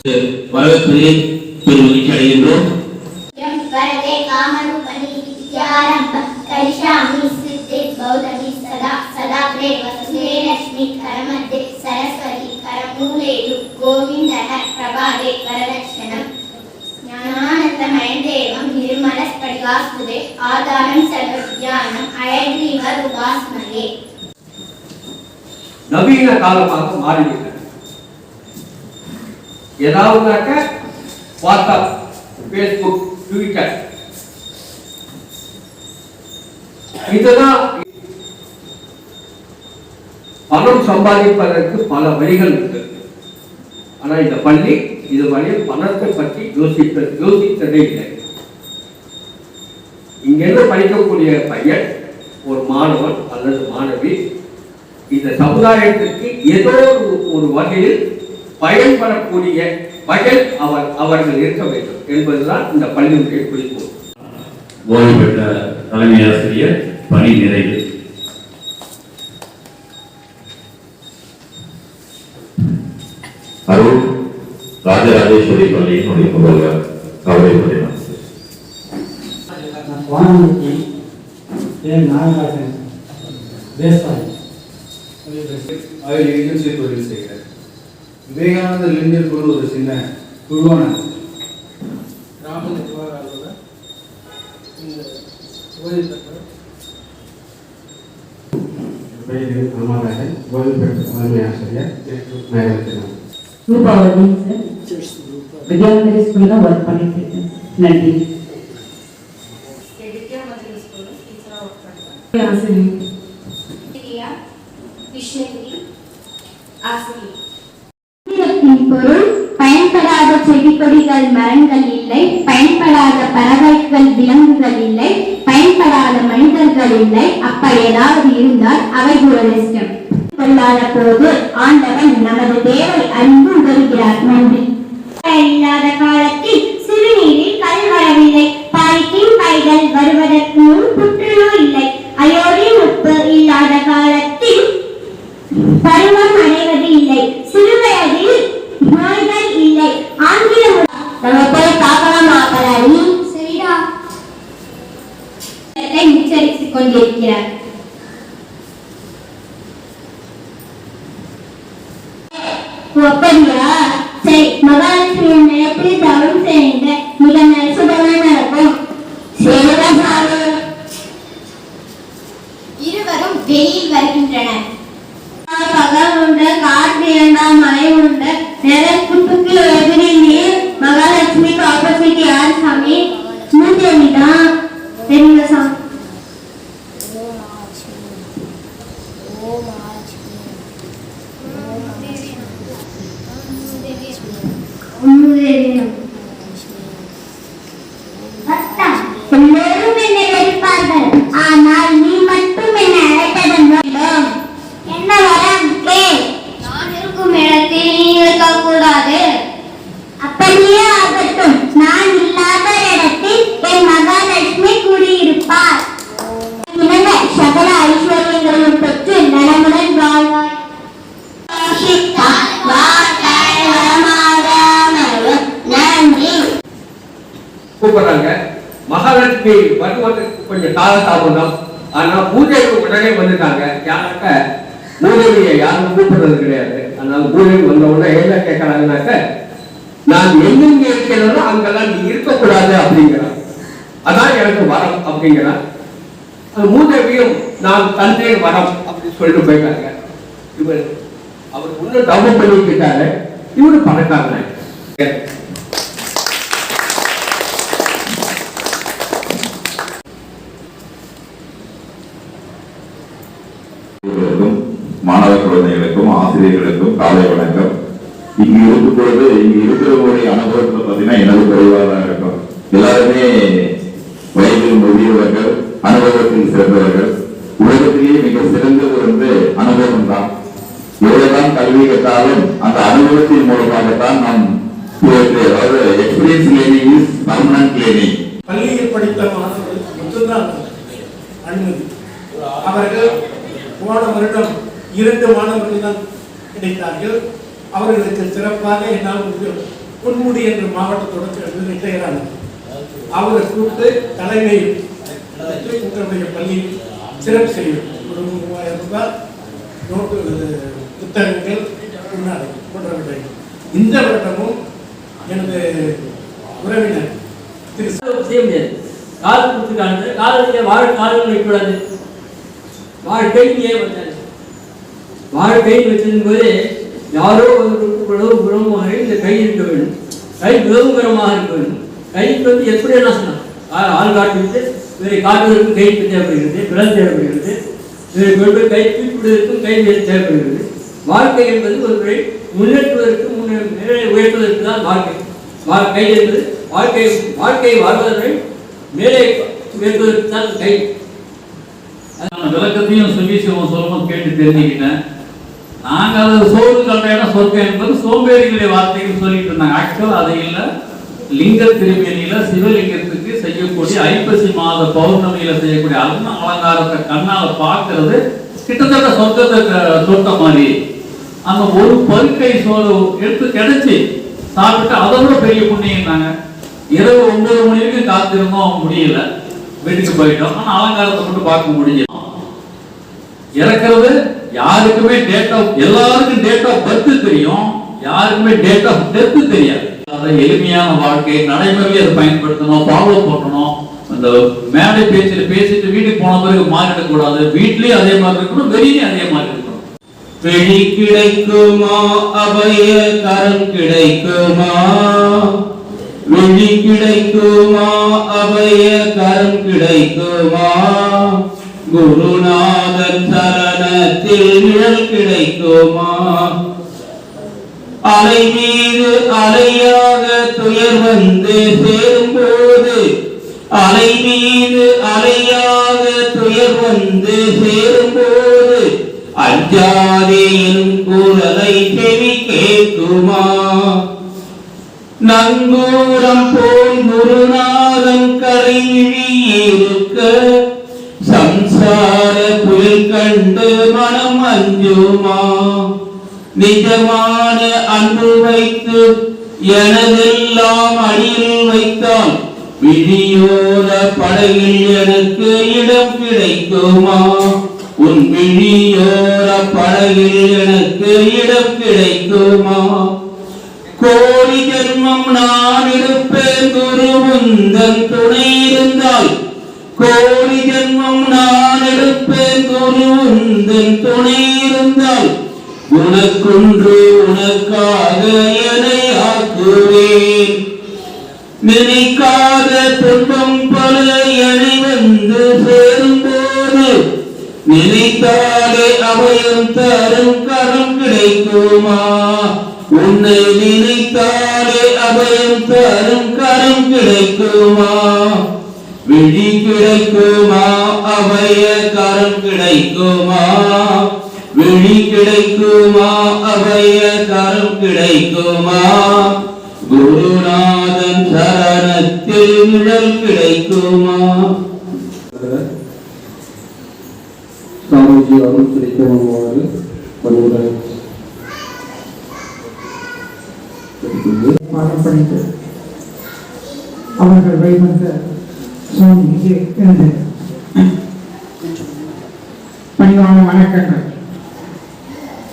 வரவேற்பதில் பெரும் மகிழ்ச்சி அடைகின்றோம். நவீன காலமாக மாறிவிட்டது. ஏதாவதுனாக்க வாட்ஸ்அப், பேஸ்புக், ட்விட்டர் இதெல்லாம் பணம் சம்பாதிப்பதற்கு பல வழிகள் இருக்கு. ஆனா இந்த பள்ளி இதுவரை பணத்தை பற்றி யோசித்ததே இல்லை. இங்கிருந்து படிக்கக்கூடிய பையன், ஒரு மாணவன் அல்லது மாணவி இந்த சமுதாயத்திற்கு ஏதோ ஒரு வகையில் பயன்படக்கூடிய வகையில் அவர்கள் இருக்க வேண்டும் என்பதுதான் இந்த பள்ளியுடைய குறிக்கோள். ஓய்வு பெற்ற தலைமை ஆசிரியர் பணி நிறைவு. அருள் ராஜராஜேஸ்வரி பள்ளியினுடைய முதல்வர் கவலை தொழில் செய்கிறார். விவேகானந்தர் இளைஞர் குழு ஒரு சின்ன குழுவான கிராம நிர்வாக இந்த ஓய்வு பெற்ற தலைமை ஆசிரியர் வித்யாநகரி ஸ்கூல்ல ஒர்க் பண்ணிட்டு இருக்கேன். நன்றி. பொருள் பயன்படாத செடி கொடிகள் மரங்கள் இல்லை, பயன்படாத பறவைகள் விலங்குகள் இல்லை, பயன்படாத மனிதர்கள் இல்லை. அப்ப ஏதாவது இருந்தால் அவை துரதிர்ஷ்டம். கொள்ளாத போது ஆண்டவன் நமது தேவை அன்பு உதவுகிறார். நன்றி. இல்லாத காலத்தில் சிறுநீரில் கல் வரவில்லை, பாய்க்கின் பைகள் வருவதற்கு முன் புற்றுநோய் இல்லை. அயோடின் உப்பு இல்லாத காலத்தில் பருவம் அடைவது இல்லை, சிறுவயதில் நோய்கள் இல்லை. ஆங்கிலம் நம்ம போய் பார்க்கலாம் ஆக்கலாரி சரிடா உச்சரித்துக் கொண்டிருக்கிறார். அப்படியா? சரி, மகாலட்சுமி நினைப்பில் தவம் செய்யுங்க, மிக நெசுதமா நடக்கும். இருவரும் வெளியில் வருகின்றனர். பகல் உண்டு, காற்று இரண்டாம் மழை உண்டு, நெருப்புக்கு எதிரில் நீர். மகாலட்சுமிக்கு ஆப்போசிட் யார் சாமி? மூதேவி தான். தெரியுங்க சாமி. எல்லோரும் என்னை வெறுப்பார்கள், ஆனால் நீ மட்டும் என்னை அழைத்ததன் மூலம் என்ன வரம் கே? நான் இருக்கும் இடத்தில் நீ இருக்கக்கூடாது. அப்படியே ஆகட்டும். நான் இல்லாத இடத்தில் என் மகாலட்சுமி குடியிருப்பார். சகல ஐஸ்வர்யங்களையும் பெற்று நலமுடன் வாழ்வாய். நன்றி. கூப்பிடுறாங்க. மகாலட்சுமி வருவதற்கு கொஞ்சம் காலதாமதம். ஆனா பூஜைக்கு உடனே வந்துட்டாங்க. யாராக்க மூதேவியை யாரும் கூப்பிடுறது கிடையாது. அதனால பூஜைக்கு வந்த உடனே என்ன கேட்கறாங்கன்னாக்க, நான் எங்கெங்க இருக்கிறதோ அங்கெல்லாம் நீ இருக்கக்கூடாது அப்படிங்கிறான். அதான் எனக்கு வரம் அப்படிங்கிறான். அது மூதேவியும் நான் தந்தேன் வரம் அப்படின்னு சொல்லிட்டு போயிட்டாங்க. இவர் அவர் இன்னும் டவுன் பண்ணிக்கிட்டாரு. இவரு பணக்காரன். மாணவ குழந்தைகளுக்கும் ஆசிரியர்களுக்கும் காலை வணக்கம். இங்கு இருக்கும் பொழுது இங்கு இருக்கிறவங்களுடைய அனுபவத்தை பார்த்தீங்கன்னா எனது குறைவாக தான் இருக்கும். எல்லாருமே வயதில் முதியவர்கள், அனுபவத்தில் சிறந்தவர்கள். உலகத்திலேயே மிக சிறந்தது அனுபவம் தான். எவ்வளவுதான் கல்வி கற்றாலும் அந்த அனுபவத்தின் மூலமாகத்தான் நாம் அதாவது experience learning is permanent learning. பள்ளியில் படித்த மாணவர்களுக்கு மட்டும்தான் அனுமதி. அவர்கள் போன வருடம் 2 மாணவர்கள் தான் கிடைத்தார்கள். அவர்களுக்கு சிறப்பாக என்னால் பொன்முடி என்ற மாவட்டத்தோட ரிட்டையர் ஆனார். அவரை கூப்பிட்டு தலைமை உங்களுடைய பள்ளி சிறப்பு செய்யும். ஒரு 3000 ரூபாய் நோட்டு புத்தகங்கள் முன்னாடி போன்றவர்கள். இந்த வருடமும் எனது உறவினர் செய்ய முடியாது. கால் கொடுத்துருக்காங்க, காலத்தில் கால்கள் வைக்கூடாது. வாழ்க்கையே வந்தாரு. வாழ்க்கை வச்சிருக்கும் போது யாரோ உழவு குணமாக இந்த கை இருக்க வேண்டும். கை உழவுகரமாக இருக்க வேண்டும். கைக்கு வந்து எப்படி என்ன சொன்னாங்க, ஆள் காட்டு விட்டு வேறு காட்டுவதற்கும் கை தேவைப்படுகிறது, விரல் தேவைப்படுகிறது, வேறு கை தூக்கிவிடுவதற்கும் கை தேவைப்படுகிறது. வாழ்க்கை என்பது ஒரு முன்னேற்றுவதற்கு மேலே உயர்த்துவதற்கு தான் வாழ்க்கை. கை என்பது வாழ்க்கையை வாழ்வதை மேலே உயர்த்துவதற்கு தான் கை. விளக்கத்தையும் சுவிசேஷம் சொல்லணும் கேட்டு தெரிஞ்சுக்கிட்டேன். நாங்கள் அது சோறு கல்றையான சொர்க்கம் என்பது சோம்பேறிகளுடைய வார்த்தைகள் சொல்லிட்டு இருந்தாங்க. ஆக்சுவல் அது இல்லை. லிங்க திருமேனியில சிவலிங்கத்துக்கு செய்யக்கூடிய ஐப்பசி மாத பௌர்ணமியில செய்யக்கூடிய அலங்காரத்தை கண்ணால பார்க்கறது கிட்டத்தட்ட சொர்க்கத்தை தொட்ட மாதிரி. அந்த ஒரு பருக்கை சோறு எடுத்து கிடைச்சி சாப்பிட்டு அதை விட பெரிய புண்ணியம்னாங்க. இரவு 9 மணி வரைக்கும் காத்திருந்தோம், முடியல, வீட்டுக்கு போயிட்டோம். ஆனா அலங்காரத்தை மட்டும் பார்க்க முடியும். இறக்குறது யாருக்குமே டேட் ஆஃப், எல்லாருக்கும் டேட் ஆஃப் பர்த் தெரியும், யாருக்குமே டேட் ஆஃப் டெத் தெரியாது. அதை எளிமையான வாழ்க்கை நடைமுறையை அதை பயன்படுத்தணும், ஃபாலோ பண்ணணும். அந்த மேடை பேச்சில் பேசிட்டு வீட்டுக்கு போன பிறகு மாறிடக்கூடாது. வீட்லயும் அதே மாதிரி இருக்கணும், வெளியிலையும் அதே மாதிரி இருக்கணும். வெளி கிடைக்குமா அபய கரம் கிடைக்குமா, வெளி கிடைக்குமா அபய கரம் கிடைக்குமா, குருநாதன் சரணத்தில் நிழல் கிடைக்குமா, அலை மீது அலையாக துயர் வந்து சேரும்போது, அலை மீது அலையாக துயர் வந்து சேரும்போது, அஞ்சாதே என் குரலை செவி கேட்குமா, நங்கூரம் போல் குருநாதன் கரை விழியிருக்க, சம்சார புயல் கண்டு மனம் அஞ்சுமா, நிஜமான அன்பு வைத்து எனதெல்லாம் அடியில் வைத்தால் விழியோர படகில் எனக்கு இடம் கிடைக்குமா, உன் விழியோர படகில் எனக்கு இடம் கிடைக்குமா, கோடி ஜென்மம் நான் இருப்பேன் குரு உந்தன் துணை இருந்தால், கோடி ஜென்மம் நான் இருப்பேன் குரு உந்தன் துணை இருந்தால், உனக்குன்று உனக்காக என்னை ஆக்குவேன், நினைக்காத துன்பம் பல என்னை வந்து சேரும்போது, நினைத்தாலே அபயம் தரும் கரம் கிடைக்குமா, உன்னை நினைத்தாலே அபயம் தரும் கரம் கிடைக்குமா, விழி கிடைக்குமா அபய கரம் கிடைக்குமா, விழி கிடைக்குமா அபய கரம் கிடைக்குமா, குருநாதன் சரணத்தில் நிழல் கிடைக்குமா. சுவாமிஜி அருள் கிடைக்குமாறு பணிவுடன் பாடப்படைத்து அவர்கள் வைவந்த சுவாமி இங்கே இருந்து பணிவான வணக்கங்கள்.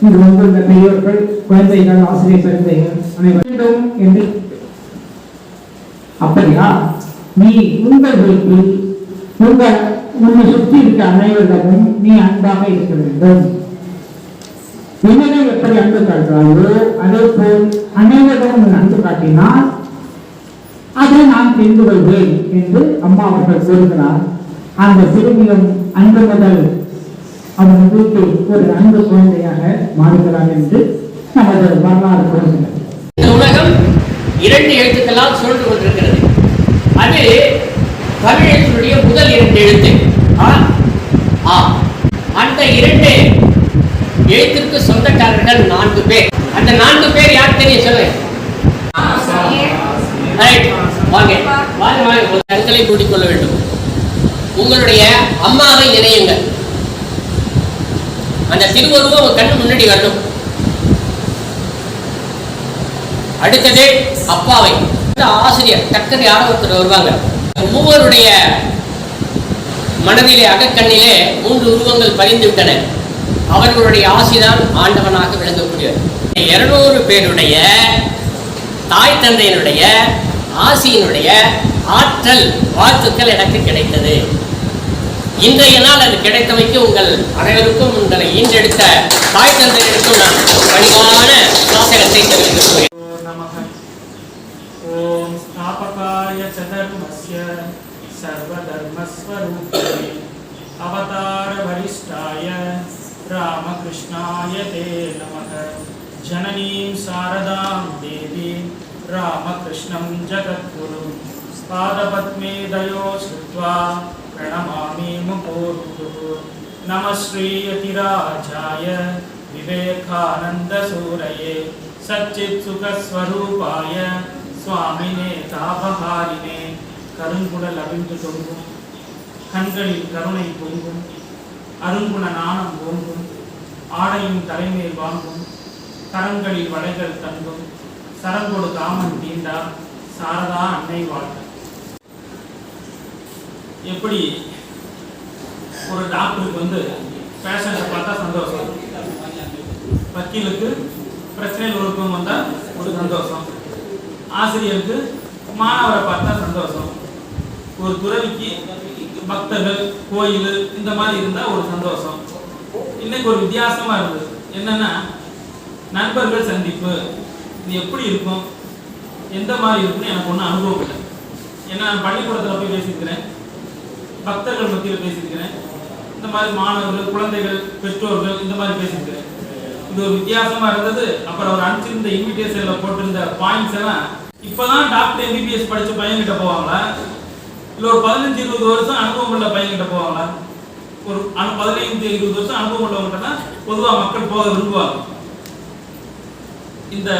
இங்கு வந்துள்ள பெரியோர்கள், குழந்தைகள், ஆசிரியர் குழந்தைகள் அனைவரும் என்று அப்படியா, நீ உங்கள் வீட்டில் உன்னை சுற்றி இருக்க அனைவரிடமும் நீ அன்பாக இருக்க வேண்டும். என்னிடம் எப்படி அன்பு காட்டுறாயோ அதே போல் அனைவரிடம் அன்பு காட்டினால் அதை நான் தெரிந்து கொள்வேன் என்று அம்மா அவர்கள் கூறுகிறார். அந்த சிறுமியும் அன்பு முதல் அவன் வீட்டில் ஒரு அன்பு குழந்தையாக மாறுகிறார் என்று நமது வரலாறு கூறுகிறது. இந்த உலகம் 2 எழுத்துக்களால் சொல்லிட்டு கொண்டிருக்கிறது. அது தமிழ் எழுத்துடைய முதல் 2 எழுத்து ஆ. அந்த 2 எழுத்திற்கு சொந்தக்காரர்கள் 4 பேர். அந்த 4 பேர் யார் தெரியும் சொல்லுங்க. வாங்க கண்களை கூட்டிக் கொள்ள வேண்டும். உங்களுடைய அம்மாவை நினையுங்கள். அந்த திருவுருவம் உங்க கண்ணு முன்னாடி வரணும். அடுத்தது அப்பாவை. ஆசிரியர் டக்குன்னு யாரோ ஒருத்தர் வருவாங்க. மூவருடைய மனதிலே அகக்கண்ணிலே 3 உருவங்கள் பதிந்து விட்டன. அவர்களுடைய ஆசிதான் ஆண்டவனாக விளங்கக்கூடியவர். 200 பேருடைய தாய் தந்தையினுடைய ஆசியினுடைய ஆற்றல் வாழ்த்துக்கள் எனக்கு கிடைத்தது. இன்றைய நாள் அது கிடைத்தமைக்கு உங்கள் அனைவருக்கும் உங்களை ஈன்றெடுத்த தாய் தந்தையருக்கும் நான் பணிவான வாசகத்தை தெரிவிக்கிறேன். ஓம் ஸ்தாபகாய சதர்மஸ்ய சர்வதர்மஸ்வரூபிணே அவதார வரிஷ்டாய ராமகிருஷ்ணாய தே நமः. ஜனனீம் சாரதாம் தேவீம் ராமகிருஷ்ணம் ஜகத்குரும் பாதபத்மே தயோ ஸ்ருத்வா பிரணமாமி முகூர்த்துः. நம ஸ்ரீயதிராஜாய விவேகானந்தசூரயே சச்சித் சுகஸ்வரூபாய சுவாமினே தாபஹாரினே. கருங்குடல் அவிழ்ந்து தொங்கும், கண்களில் கருணை பொங்கும், அருங்குண நாணம் ஓங்கும், ஆடையும் தலைமேல் வாங்கும், கரங்களில் வளைகள் தங்கும், சரங்கொடு காமன் தீண்டா சாரதா அன்னை வாழ்க. எப்படி ஒரு டாக்டருக்கு பேஷண்ட்டை பார்த்தா சந்தோஷம், வக்கீலுக்கு பிரச்சனையில் ஒருக்கம் வந்தால் ஒரு சந்தோஷம், ஆசிரியருக்கு மாணவரை பார்த்தா சந்தோஷம், ஒரு துறவிக்கு பக்தர்கள் கோயில் இந்த மாதிரி இருந்தால் ஒரு சந்தோஷம். இன்னைக்கு ஒரு வித்தியாசமாக இருந்தது. என்னன்னா நண்பர்கள் சந்திப்பு. இது எப்படி இருக்கும், எந்த மாதிரி இருக்குன்னு எனக்கு ஒன்றும் அனுபவம் இல்லை. ஏன்னா நான் பள்ளிக்கூடத்தில் போய் பேசியிருக்கிறேன், பக்தர்கள் மத்தியில் பேசியிருக்கிறேன், இந்த மாதிரி மாணவர்கள் குழந்தைகள் பெற்றோர்கள் இந்த மாதிரி பேசியிருக்கிறேன். இது ஒரு வித்தியாசமா இருந்தது. அப்புறம் அவர் அனுப்பிச்சிருந்த இன்விடேஷன்ல போட்டிருந்த பாயிண்ட்ஸ் எல்லாம் இப்பதான் டாக்டர் எம்பிபிஎஸ் படிச்ச பையன்கிட்ட போவாங்களா, இல்லை ஒரு 15-20 வருஷம் அனுபவம் உள்ள பையன்கிட்ட போவாங்களா? ஒரு 15-20 வருஷம் அனுபவம் உள்ளவங்கிட்ட தான் பொதுவாக மக்கள் போக விரும்புவாங்க. இந்த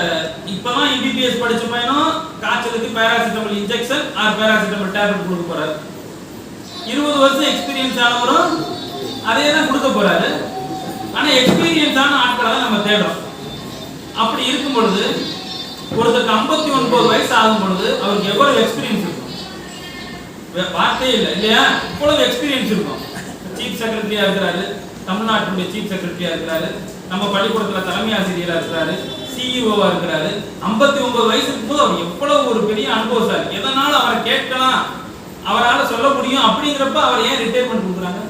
இப்பதான் எம்பிபிஎஸ் படிச்ச பையனும் காய்ச்சலுக்கு paracetamol injection or paracetamol tablet கொடுக்க போறாரு. 20 வருஷம் எக்ஸ்பீரியன்ஸ் ஆனவரும் அதே தான் கொடுக்க போறாரு. ஆனா எக்ஸ்பீரியன்ஸ் ஆன ஆட்களை தான் நம்ம தேடுறோம். அப்படி இருக்கும் பொழுது ஒருத்தருக்கு 59 வயசு ஆகும் பொழுது அவருக்கு எவ்வளவு எக்ஸ்பீரியன்ஸ் இருக்கும்? வார்த்தையே இல்லை இல்லையா? இவ்வளவு எக்ஸ்பீரியன்ஸ் இருக்கும். சீஃப் செக்ரட்டரியா இருக்கிறாரு, தமிழ்நாட்டுடைய சீஃப் செக்ரட்டரியா இருக்கிறாரு, நம்ம பள்ளிக்கூடத்துல தலைமை ஆசிரியரா இருக்கிறாரு, சிஇஓவா இருக்கிறாரு. 59 வயசு இருக்கும்போது அவர் எவ்வளவு ஒரு பெரிய அனுபவசாலி. எதனால அவரை கேட்கலாம், அவரால் சொல்ல முடியும். அப்படிங்கிறப்ப அவர் ஏன் ரிட்டையர்மெண்ட் கொடுக்குறாங்க?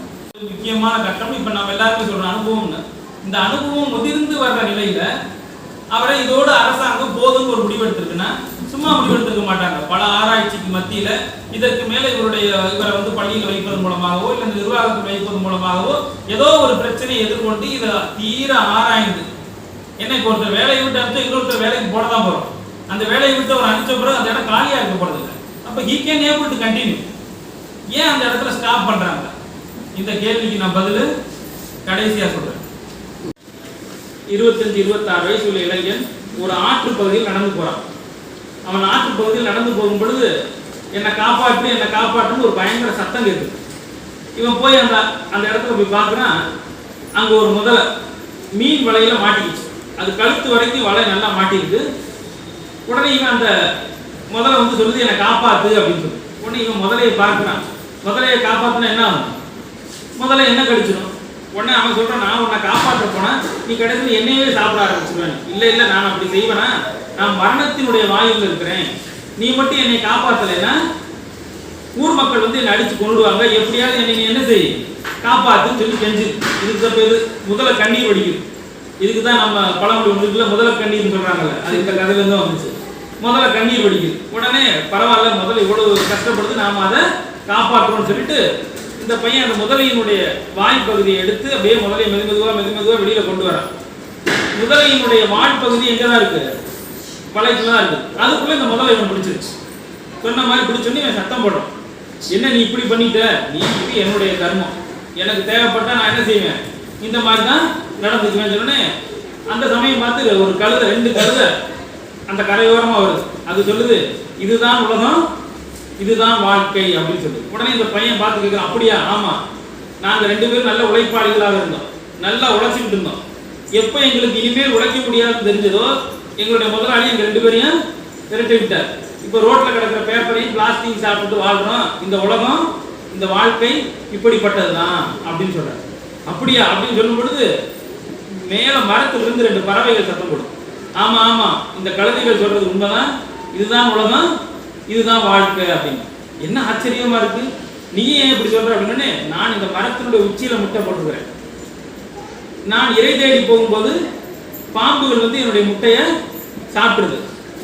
முக்கியமான கட்டம் இப்ப நம்ம எல்லாருமே சொல்ற அனுபவம்னு. இந்த அனுபவம் முதிர்ந்து வர்ற நிலையில அவரை இதோட அரசாங்கம் போதும் ஒரு முடிவெடுத்திருக்குன்னா சும்மா முடிவெடுத்திருக்க மாட்டாங்க. பல ஆராய்ச்சிக்கு மத்தியில இதற்கு மேல இவரை பள்ளியில் வைப்பதன் மூலமாகவோ இல்ல நிர்வாகத்தில் வைப்பதன் மூலமாகவோ ஏதோ ஒரு பிரச்சனையை எதிர்கொண்டு இதை தீர ஆராய்ந்து என்னை ஒருத்தர் வேலையை விட்டு அனுப்பிச்சு இன்னொருத்தர் வேலைக்கு போட தான் போறோம். அந்த வேலையை விட்டு அவர் அனுப்பிச்ச பிறகு அந்த இடம் காலியா இருக்க போறது இல்லை. அப்ப he can able to continue. ஏன் அந்த இடத்துல ஸ்டாப் பண்றாங்க? இந்த கேள்விக்கு நான் பதில் கடைசியா சொல்றேன். 25-26 வயசு உள்ள இளைஞன் ஒரு ஆற்று பகுதியில் நடந்து போறான். அவன் ஆற்று பகுதியில் நடந்து போகும் பொழுது என்னை காப்பாற்றுன்னு ஒரு பயங்கர சத்தம் கேட்குது. இவன் போய் அந்த இடத்துல போய் பார்க்குறான். அங்க ஒரு முதலை மீன் வலையில மாட்டிக்கிச்சு. அது கழுத்து வரைக்கும் வலை நல்லா மாட்டிருக்கு. உடனே இவன் அந்த முதலை சொல்லுது என்னை காப்பாத்து அப்படின்னு சொல்லி. உடனே இவன் முதலையை பார்க்குறான். முதலையை காப்பாத்துனா என்ன ஆகும்? முதல்ல என்ன கடிச்சிடும். உடனே அவன் சொல்றான், நான் உன்னை காப்பாற்ற போனா நீ கடைசியில் என்னையே சாப்பிட ஆரம்பிச்சுடுவேன். இல்லை நான் அப்படி செய்வேனா? நான் மரணத்தினுடைய வாயுவில் இருக்கிறேன். நீ மட்டும் என்னை காப்பாற்றலைன்னா ஊர் மக்கள் என்னை அடிச்சு கொண்டுடுவாங்க. எப்படியாவது என்னை நீ என்ன செய், காப்பாத்துன்னு சொல்லி கெஞ்சு. இதுக்கு பேரு முதல்ல கண்ணீர் வடிக்குது. இதுக்கு தான் நம்ம பழமொழி ஒன்றுக்குள்ள முதல்ல கண்ணீர்னு சொல்றாங்கல்ல, அது இந்த கதையிலேருந்து வந்துச்சு. முதல்ல கண்ணீர் வடிக்குது. உடனே பரவாயில்ல, முதல்ல இவ்வளவு கஷ்டப்படுது, நாம அதை காப்பாற்றுறோம்னு சொல்லிட்டு இந்த பையன் அந்த முதலையினுடைய வாய் பகுதியை எடுத்து அப்படியே முதலையை மெதுமெதுவா வெளியில கொண்டு வரான். முதலையினுடைய வாய் பகுதி எங்கதான் இருக்கு? வலைக்குள்ளதான் இருக்கு. அதுக்குள்ள இந்த முதலை இவன் பிடிச்சிருச்சு. சொன்ன மாதிரி பிடிச்சோன்னு இவன் சத்தம் போடுறான், என்ன நீ இப்படி பண்ணிட்ட, நீ இது என்னுடைய கர்மம், எனக்கு தேவைப்பட்டா நான் என்ன செய்வேன், இந்த மாதிரி தான் நடந்துக்குவேன் சொன்னே. அந்த சமயம் பார்த்து ஒரு கழுதை, 2 கழுதை அந்த கரையோரமா வருது. அது சொல்லுது, இதுதான் உலகம், இதுதான் வாழ்க்கை அப்படின்னு சொல்லி. உடனே இந்த பையன் பார்த்து கேட்கிறான், அப்படியா? ஆமா, நாங்க 2 பேரும் நல்ல உழைப்பாளிகளாக இருந்தோம், நல்லா உழைச்சிக்கிட்டு இருந்தோம். எப்போ எங்களுக்கு இனிமேல் உழைக்க முடியாதுன்னு தெரிஞ்சதோ எங்களுடைய முதலாளி எங்க 2 பேரையும் விரட்டி விட்டார். இப்போ ரோட்ல கிடக்கிற பேப்பரையும் பிளாஸ்டிக் சாப்பிட்டு வாழ்றோம், இந்த உலகம் இந்த வாழ்க்கை இப்படிப்பட்டதுதான் அப்படின்னு சொல்றாரு. அப்படியா அப்படின்னு சொல்லும் பொழுது மேல மரத்துல இருந்து 2 பறவைகள் சத்தம் போடும். ஆமா ஆமா, இந்த கழுதைகள் சொல்றது உண்மைதான், இதுதான் உலகம், இதுதான் வாழ்க்கை அப்படின்னு. என்ன ஆச்சரியமா இருக்கு, நீ ஏன் இப்படி சொல்ற அப்படின்னு. நான் இந்த மரத்தினுடைய உச்சியில முட்டை போட்டுக்கிறேன். நான் இறை தேடி போகும்போது பாம்புகள் வந்து என்னுடைய முட்டையை சாப்பிடுது.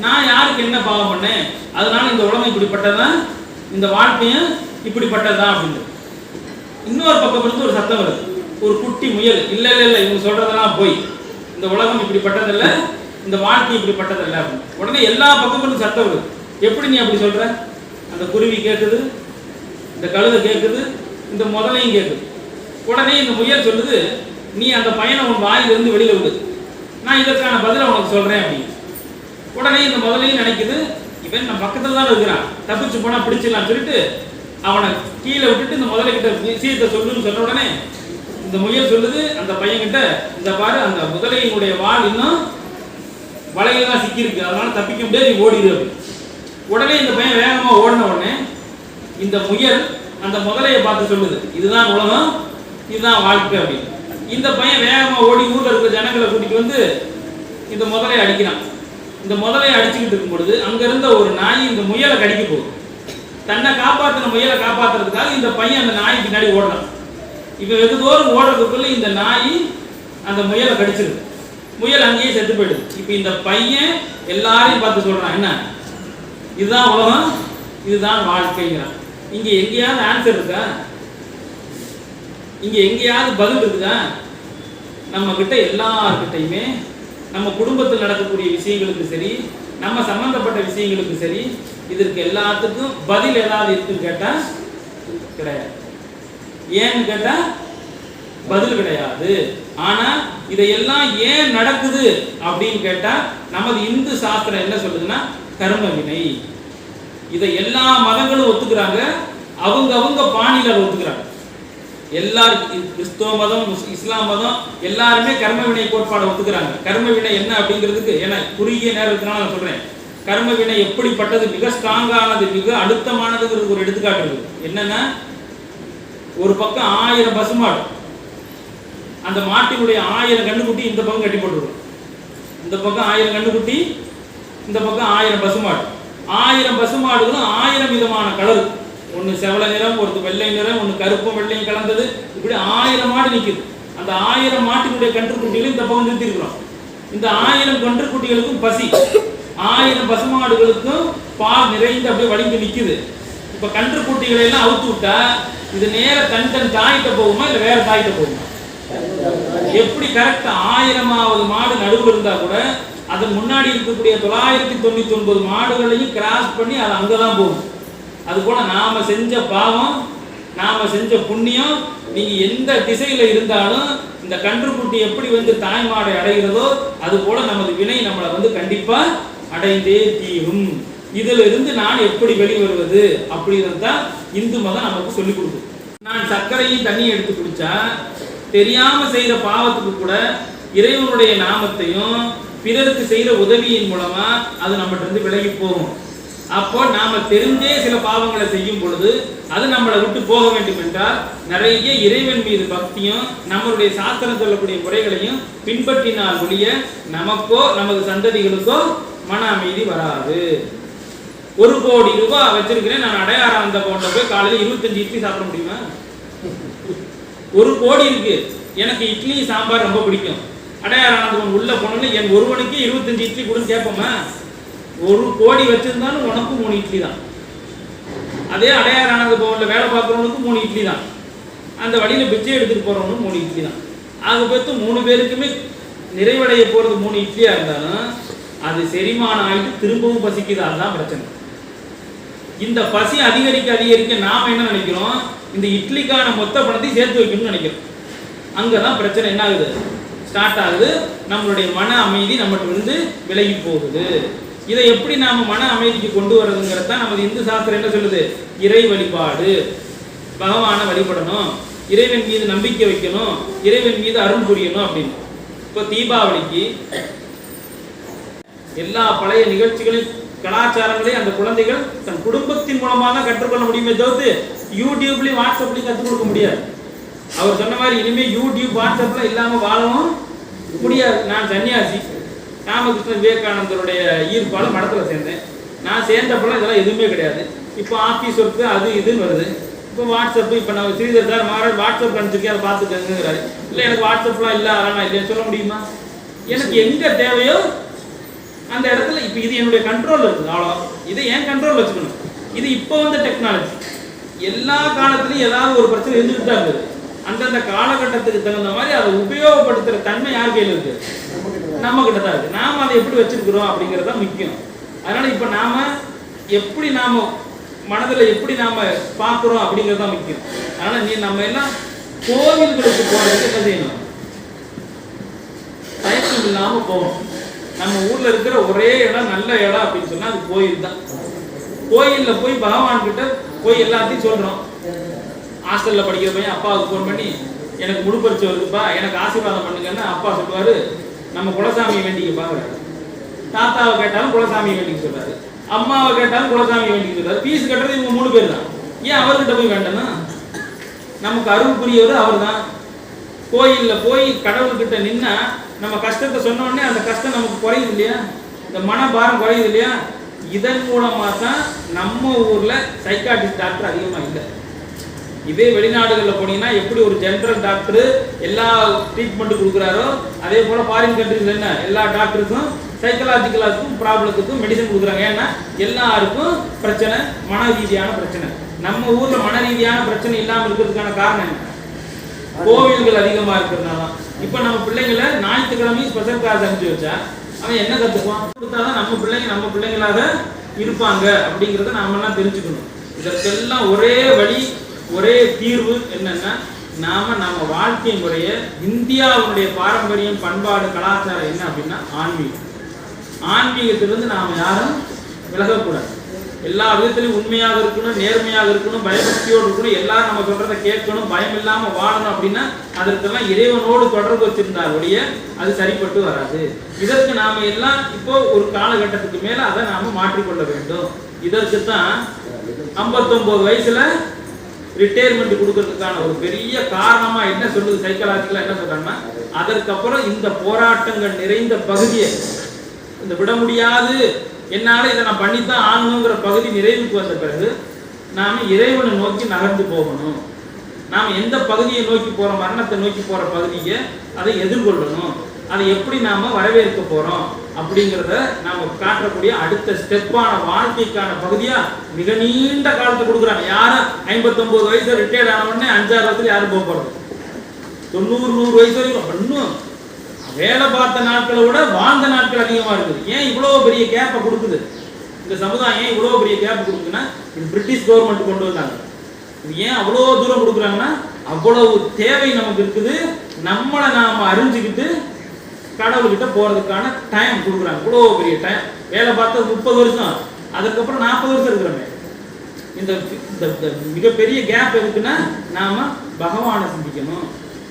நான் யாருக்கு என்ன பாவம் பண்ணேன், அதனால இந்த உலகம் இப்படிப்பட்டதான், இந்த வாழ்க்கையும் இப்படிப்பட்டதான் அப்படின்னு. இன்னொரு பக்கம் இருந்து ஒரு சத்தம் வருது, ஒரு குட்டி முயல், இல்ல இல்ல இல்ல இவங்க சொல்றதெல்லாம் போய், இந்த உலகம் இப்படிப்பட்டதில்ல, இந்த வாழ்க்கை இப்படிப்பட்டதில்ல அப்படின்னு. உடனே எல்லா பக்கமும் இருந்து சத்தம் வருது. எப்படி நீ அப்படி சொல்ற? அந்த குருவி கேட்குது, இந்த கழுதை கேட்குது, இந்த முதலையும் கேட்குது. உடனே இந்த முயல் சொல்லுது, நீ அந்த பையனை உன் வாயிலிருந்து வெளியில விடு, நான் இதற்கான பதிலை உனக்கு சொல்றேன் அப்படின்னு. உடனே இந்த முதலையும் நினைக்குது, இவன் நம்ம பக்கத்துல தான் இருக்கிறான், தப்பிச்சு போனா பிடிச்சிடலாம் சொல்லிட்டு அவனை கீழே விட்டுட்டு இந்த முதலை கிட்ட விஷயத்தை சொல்லுன்னு சொன்ன உடனே இந்த முயல் சொல்லுது அந்த பையன் கிட்ட, இந்த பாரு அந்த முதலையினுடைய வால் இன்னும் வலையில தான் சிக்கிருக்கு, அதனால தப்பிக்க முடியாது, நீ ஓடிடு அப்படின்னு. உடனே இந்த பையன் வேகமா ஓடின உடனே இந்த முயல் அந்த முதலையை பார்த்து சொல்லுது, இதுதான் உலகம், இதுதான் வாழ்க்கை அப்படின்னு. இந்த பையன் வேகமா ஓடி ஊர்ல இருக்கிற ஜனங்களை கூட்டிட்டு வந்து இந்த முதலையை அடிக்கிறான். இந்த முதலையை அடிச்சுக்கிட்டு இருக்கும் பொழுது அங்க இருந்த ஒரு நாய் இந்த முயலை கடிக்க போகுது. தன்னை காப்பாற்றின முயலை காப்பாத்துறதுக்காக இந்த பையன் அந்த நாய் பின்னாடி ஓடுறான். இப்ப வெகு தூரம் ஓடுறதுக்குள்ள இந்த நாய் அந்த முயலை கடிச்சிருது. முயல் அங்கேயே செத்து போயிடுது. இப்ப இந்த பையன் எல்லாரையும் பார்த்து சொல்றான், என்ன இதுதான் உலகம், இதுதான் வாழ்க்கைங்கிறான். இங்க எங்கேயாவது ஆன்சர் இருக்கா? இங்க எங்கேயாவது பதில் இருக்குதா? நம்ம கிட்ட எல்லார்கிட்டையுமே நம்ம குடும்பத்தில் நடக்கக்கூடிய விஷயங்களுக்கு சரி, நம்ம சம்பந்தப்பட்ட விஷயங்களுக்கு சரி, இதற்கு எல்லாத்துக்கும் பதில் ஏதாவது இருக்குன்னு கேட்டா கிடையாது. ஏன்னு கேட்டா பதில் கிடையாது. ஆனா இதையெல்லாம் ஏன் நடக்குது அப்படின்னு கேட்டா நமது இந்து சாஸ்திரம் என்ன சொல்லுதுன்னா கர்ம வினை. இதை எல்லா மதங்களும் ஒத்துக்கிறாங்க, அவங்க பாணியில ஒத்துக்கிறாங்க. எல்லாரும் கிறிஸ்துவ மதம், இஸ்லாம் மதம் எல்லாருமே கர்ம வினை கோட்பாடை ஒத்துக்கிறாங்க. கர்ம வினை என்ன அப்படிங்கிறதுக்கு ஏன்னா குறுகிய நேரத்தினால நான் சொல்றேன். கர்ம வினை எப்படிப்பட்டது, மிக ஸ்ட்ராங்கானது, மிக அழுத்தமானதுங்கிறது ஒரு எடுத்துக்காட்டு இருக்கு. என்னன்னா ஒரு பக்கம் 1000 பசுமாடு, அந்த மாட்டினுடைய 1000 கண்ணுக்குட்டி இந்த பக்கம் கட்டி போட்டுருக்கும். இந்த பக்கம் 1000 கண்ணுக்குட்டி, இந்த பக்கம் 1000 பசுமாடு. 1000 பசுமாடுகளும் 1000 விதமான கலர், ஒன்று செவல நிறம், ஒருத்தர் வெள்ளை நிறம், ஒன்று கருப்பும் வெள்ளையும் கலந்தது, இப்படி 1000 மாடு நிற்குது. அந்த 1000 மாட்டினுடைய கன்றுக்குட்டிகளும் இந்த பக்கம் நிறுத்திருக்கிறோம். இந்த 1000 கன்றுக்குட்டிகளுக்கும் பசி, 1000 பசுமாடுகளுக்கும் பால் நிறைந்து அப்படியே வலிந்து நிற்குது. இப்போ கன்றுக்குட்டிகளை எல்லாம் அவுத்து விட்டா இது நேர தன் தாயிட்ட போகுமா இல்லை வேற தாயிட்ட போகுமா? எப்படி கரெக்டா 1000வது மாடு நடுவில் இருந்தா கூட அதன் முன்னாடி இருக்கக்கூடிய 999 மாடுகளையும் கிராஸ் பண்ணி அது அங்கதான் போகும். அது போல நாம செஞ்ச பாவம், நாம செஞ்ச புண்ணியம், நீங்க எந்த திசையில இருந்தாலும் இந்த கன்றுக்குட்டி எப்படி வந்து தாய்மாடை அடைகிறதோ அது போல நமது வினை நம்மளை வந்து கண்டிப்பா அடைந்தே தீரும். இதுல இருந்து நான் எப்படி வெளிவருவது அப்படிங்கிறது தான் இந்து மதம் நமக்கு சொல்லிக் கொடுக்கும். நான் சர்க்கரையும் தண்ணியும் எடுத்து குடிச்சா தெரியாம செய்யற பாவத்துக்கு கூட இறைவனுடைய நாமத்தையும் பிறருக்கு செய்யற உதவியின் மூலமா அது நம்மகிட்ட இருந்து விலகி போகும். அப்போ நாம தெரிந்தே சில பாவங்களை செய்யும் பொழுது அது நம்மளை விட்டு போக வேண்டும் என்றால் நிறைய இறைவன் மீது பக்தியும் நம்மளுடைய சாஸ்திரம் சொல்லக்கூடிய முறைகளையும் பின்பற்றினால் ஒழிய நமக்கோ நமது சந்ததிகளுக்கோ மன அமைதி வராது. 1 கோடி ரூபாய் வச்சிருக்கிறேன், நான் அடையாறு அந்த போன்ற போய் காலையில் 25 இட்லி சாப்பிட முடியுமா? 1 கோடி இருக்கு, எனக்கு இட்லி சாம்பார் ரொம்ப பிடிக்கும். அடையாறு ஆனந்தவன் உள்ள போனோன்னு என் ஒருவனுக்கு 25 இட்லி கொடுன்னு கேட்போமா? 1 கோடி வச்சிருந்தாலும் உனக்கும் 3 இட்லி தான். அதே அடையாறு ஆனந்த பவன்ல வேலை பார்க்குறவனுக்கு 3 இட்லி தான். அந்த வழியில பிச்சை எடுத்துட்டு போறவனுக்கு 3 இட்லி தான். ஆக பார்த்து 3 பேருக்குமே நிறைவடைய போறது 3 இட்லியா இருந்தாலும் அது செரிமானம் ஆகிட்டு திரும்பவும் பசிக்குது. அதுதான் பிரச்சனை. இந்த பசி அதிகரிக்க நாம என்ன நினைக்கிறோம், இந்த இட்லிக்கான மொத்த பணத்தை சேர்த்து வைக்கணும்னு நினைக்கிறோம். அங்கதான் பிரச்சனை என்ன ஆகுது, ஸ்டார்ட் ஆகுது. நம்மளுடைய மன அமைதி நம்மகிட்ட இருந்து விலகி போகுது. இதை எப்படி நாம மன அமைதிக்கு கொண்டு வர்றதுங்கிறத நமது இந்து சாஸ்திரம் என்ன சொல்லுது, இறை வழிபாடு, பகவானை வழிபடணும், இறைவன் மீது நம்பிக்கை வைக்கணும், இறைவன் மீது அருள் புரியணும் அப்படின்னு. இப்போ தீபாவளிக்கு எல்லா பழைய நிகழ்ச்சிகளையும் கலாச்சாரங்களையும் அந்த குழந்தைகள் தன் குடும்பத்தின் மூலமாக தான் கற்றுக்கொள்ள முடியுமே தவிர்த்து யூடியூப்லயும் வாட்ஸ்அப்லயும் கற்றுக் கொடுக்க முடியாது. அவர் சொன்ன மாதிரி இனிமே யூடியூப் வாட்ஸ்அப்ல இல்லாம வாழவும் முடியாது. நான் சன்னியாசி, ராமகிருஷ்ண விவேகானந்தருடைய ஈர்ப்பால மடத்துல சேர்ந்தேன். நான் சேர்ந்தப்பெல்லாம் இதெல்லாம் எதுவுமே கிடையாது. இப்போ ஆஃபீஸ் ஒர்க்கு அது இதுன்னு வருது. இப்போ வாட்ஸ்அப், இப்போ நம்ம ஸ்ரீதர் சார் மகாராஜ் வாட்ஸ்அப் அனுப்பிச்சிருக்கேன், அதை பார்த்துக்கங்கிறாரு. இல்லை எனக்கு வாட்ஸ்அப்லாம் இல்லை, அதெல்லாம் இல்லைன்னு சொல்ல முடியுமா? எனக்கு எங்க தேவையோ அந்த இடத்துல இப்போ இது என்னுடைய கண்ட்ரோல் இருக்குது, அவ்வளோ. இதை ஏன் கண்ட்ரோல் வச்சுக்கணும். இது இப்போ வந்து டெக்னாலஜி. எல்லா காலத்துலையும் ஏதாவது ஒரு பிரச்சனை இருந்துட்டு தான் இருக்குது. அந்தந்த காலகட்டத்துக்கு தகுந்த மாதிரி அதை உபயோகப்படுத்துகிற தன்மை யார் கையில் இருக்கு? நம்ம கிட்ட தான் இருக்கு. நாம் அதை எப்படி வச்சிருக்கிறோம் அப்படிங்கிறது தான் முக்கியம். அதனால இப்போ நாம எப்படி நாம மனதில் எப்படி நாம பார்க்குறோம் அப்படிங்கிறது தான் முக்கியம். அதனால நம்ம எல்லாம் கோவில்களுக்கு போறதுக்கு என்ன செய்யணும்? தயக்கம் இல்லாமல் போகணும். நம்ம ஊர்ல இருக்கிற ஒரே இடம் நல்ல இடம் அப்படின்னு சொன்னா அது கோயில் தான். கோயில்ல போய் பகவான் கிட்ட போய் எல்லாத்தையும் சொல்றோம். ஹாஸ்டல்ல படிக்கிற பையன் அப்பாவுக்கு ஃபோன் பண்ணி எனக்கு முழு பரிச்சை வருதுப்பா, எனக்கு ஆசீர்வாதம் பண்ணுங்கன்னு அப்பா சொல்லுவாரு. நம்ம குலசாமியை வேண்டிக்க பாக்குறாரு. தாத்தாவை கேட்டாலும் குலசாமியை வேண்டிக்க சொல்றாரு, அம்மாவை கேட்டாலும் குலசாமியை வேண்டிக்க சொல்றாரு. ஃபீஸ் கட்டுறது இவங்க 3 பேர் தான். ஏன் அவர்கிட்ட போய் வேண்டணும்? நமக்கு அருள் புரியவர் அவர் தான். கோயில்ல போய் கடவுள்கிட்ட நின்னா நம்ம கஷ்டத்தை சொன்ன உடனே அந்த கஷ்டம் நமக்கு குறையுது இல்லையா? இந்த மனபாரம் குறையுது இல்லையா? இதன் மூலமா தான் நம்ம ஊர்ல சைக்காட்ரிஸ்ட் டாக்டர் அதிகமா இல்லை. இதே வெளிநாடுகளில் போனீங்கன்னா எப்படி ஒரு ஜெனரல் டாக்டர் எல்லா ட்ரீட்மெண்ட் கொடுக்குறாரோ அதே போல ஃபாரின் கண்ட்ரிஸ்ல என்ன எல்லா டாக்டருக்கும் சைக்கலாஜிக்கலாக்கும் ப்ராப்ளத்துக்கும் மெடிசன் கொடுக்குறாங்க. ஏன்னா எல்லாருக்கும் பிரச்சனை, மன ரீதியான பிரச்சனை. நம்ம ஊர்ல மன ரீதியான பிரச்சனை இல்லாமல் இருக்கிறதுக்கான காரணம் என்ன? கோவில்கள் அதிகமா இருக்கிறதுனால. இப்ப நம்ம பிள்ளைங்களை ஞாயிற்றுக்கிழமையும் ஸ்பெஷல் கிளாஸ் அனுப்பிச்சு வச்சா அவன் என்ன கத்துக்குவான்? கொடுத்தாதான் நம்ம பிள்ளைங்க நம்ம பிள்ளைங்களாக இருப்பாங்க அப்படிங்கிறத நாம எல்லாம் தெரிஞ்சுக்கணும். இதற்கெல்லாம் ஒரே வழி, ஒரே தீர்வு என்னன்னா நம்ம வாழ்க்கை முறைய இந்தியாவுடைய பாரம்பரியம், பண்பாடு, கலாச்சாரம் என்ன அப்படின்னா ஆன்மீகம். ஆன்மீகத்திலிருந்து நாம யாரும் விலகக்கூடாது. எல்லா விதத்திலையும் உண்மையாக இருக்கணும், நேர்மையாக இருக்கணும், பயபக்தியோடு இருக்கணும், எல்லாரும் நம்ம சொல்றதை கேட்கணும், பயம் இல்லாம வாழணும். அப்படின்னா அதற்கெல்லாம் இறைவனோடு தொடர்பு வச்சிருந்தாருடைய அது சரிப்பட்டு வராது. இதற்கு நாம எல்லாம் இப்போ ஒரு காலகட்டத்துக்கு மேல அதை நாம மாற்றிக்கொள்ள வேண்டும். இதற்கு தான் 59 வயசுல ரிட்டையர்மெண்ட் கொடுக்கறதுக்கான ஒரு பெரிய காரணமா என்ன சொல்லுது சைக்காலஜிக்கலா என்ன சொல்றாங்கன்னா, அதற்கப்புறம் இந்த போராட்டங்கள் நிறைந்த பகுதியை இந்த விட முடியாது, என்னால இதை நான் பண்ணித்தான் ஆகணுங்கிற பகுதி நிறைவுக்கு வந்த பிறகு நாம இறைவனை நோக்கி நகர்ந்து போகணும். நாம் எந்த பகுதியை நோக்கி போறோம், மரணத்தை நோக்கி போற பகுதியை அதை எதிர்கொள்ளணும். அதை எப்படி நாம வரவேற்க போறோம் அப்படிங்கிறத நாம காட்டக்கூடிய அடுத்த ஸ்டெப்பான வாழ்க்கைக்கான பகுதியா மிக நீண்ட காலத்தை கொடுக்குறாங்க. யாரும் 59 வயசுல ரிட்டையர்ட் ஆன உடனே 5-6 வருஷத்துல யாரும் போக போறது? 90-100 வயசு வரைக்கும் இன்னும் வேலை பார்த்த நாட்களை விட வாழ்ந்த நாட்கள் அதிகமா இருக்குது. ஏன் இவ்வளவு பெரிய கேப்பை கொடுக்குது இந்த சமுதாயம்? ஏன் இவ்வளவு பெரிய கேப் கொடுக்குன்னா இது பிரிட்டிஷ் கவர்மெண்ட் கொண்டு வந்தாங்க. இது ஏன் அவ்வளவு தூரம் கொடுக்குறாங்கன்னா அவ்வளவு தேவை நமக்கு இருக்குது. நம்மளை நாம அறிஞ்சுக்கிட்டு கடவுள்கிட்ட போறதுக்கான டைம் கொடுக்குறாங்க. இவ்வளவு பெரிய டைம். வேலை பார்த்தது 30 வருஷம், அதுக்கப்புறம் 40 வருஷம் இருக்கிறோமே. இந்த மிகப்பெரிய கேப் எதுக்குன்னா நாம பகவானை சிந்திக்கணும்,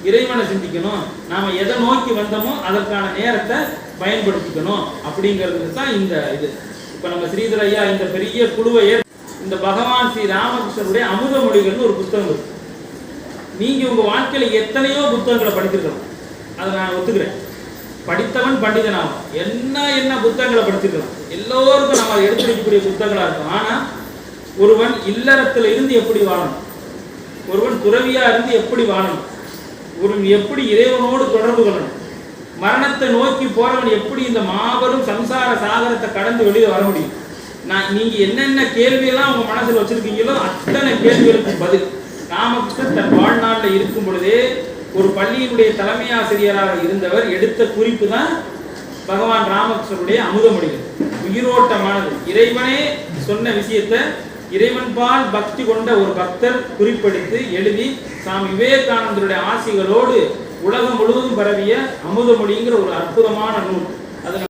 இறைவனை சிந்திக்கணும், நாம எதை நோக்கி வந்தோமோ அதற்கான நேரத்தை பயன்படுத்திக்கணும் அப்படிங்கிறதுக்கு தான் இந்த இது. இப்ப நம்ம ஸ்ரீதர் ஐயா இந்த பெரிய குழுவை இந்த பகவான் ஸ்ரீ ராமகிருஷ்ணருடைய அமுத மொழிகள்னு ஒரு புத்தகம் இருக்கு. நீங்க உங்க வாழ்க்கையில எத்தனையோ புத்தகங்களை படிச்சிருக்கலாம், அதை நான் ஒத்துக்கிறேன். படித்தவன் பண்டிதனாகும். என்ன புத்தகங்களை படிச்சிருக்கலாம், எல்லோருக்கும் நம்ம எடுத்து வைக்கக்கூடிய புத்தகங்களா இருக்கும். ஆனா ஒருவன் இல்லறத்துல இருந்து எப்படி வாழணும், ஒருவன் துறவியா இருந்து எப்படி வாழணும், ஒருவன் எப்படி இறைவனோடு தொடர்பு கொள்ளணும், மரணத்தை நோக்கி போறவன் எப்படி இந்த மாபெரும் சம்சார சாகரத்தை கடந்து வெளியே வர முடியும், நீங்க என்னென்ன கேள்வியெல்லாம் உங்க மனசுல வச்சிருக்கீங்களோ அத்தனை கேள்விகளுக்கு பதில் ராமகிருஷ்ணன் தன் வாழ்நாளில் இருக்கும் பொழுதே ஒரு பள்ளியினுடைய தலைமை ஆசிரியராக இருந்தவர் எடுத்த குறிப்பு தான் பகவான் ராமகிருஷ்ணனுடைய அமுதமொழிகள். உயிரோட்டமானது. இறைவனே சொன்ன விஷயத்தை இறைவன் பால் பக்தி கொண்ட ஒரு பக்தர் குறிப்பெடுத்து எழுதி சாமி விவேகானந்தருடைய ஆசிகளோடு உலகம் முழுவதும் பரவிய அமுதமொழிங்கிற ஒரு அற்புதமான நூல். அது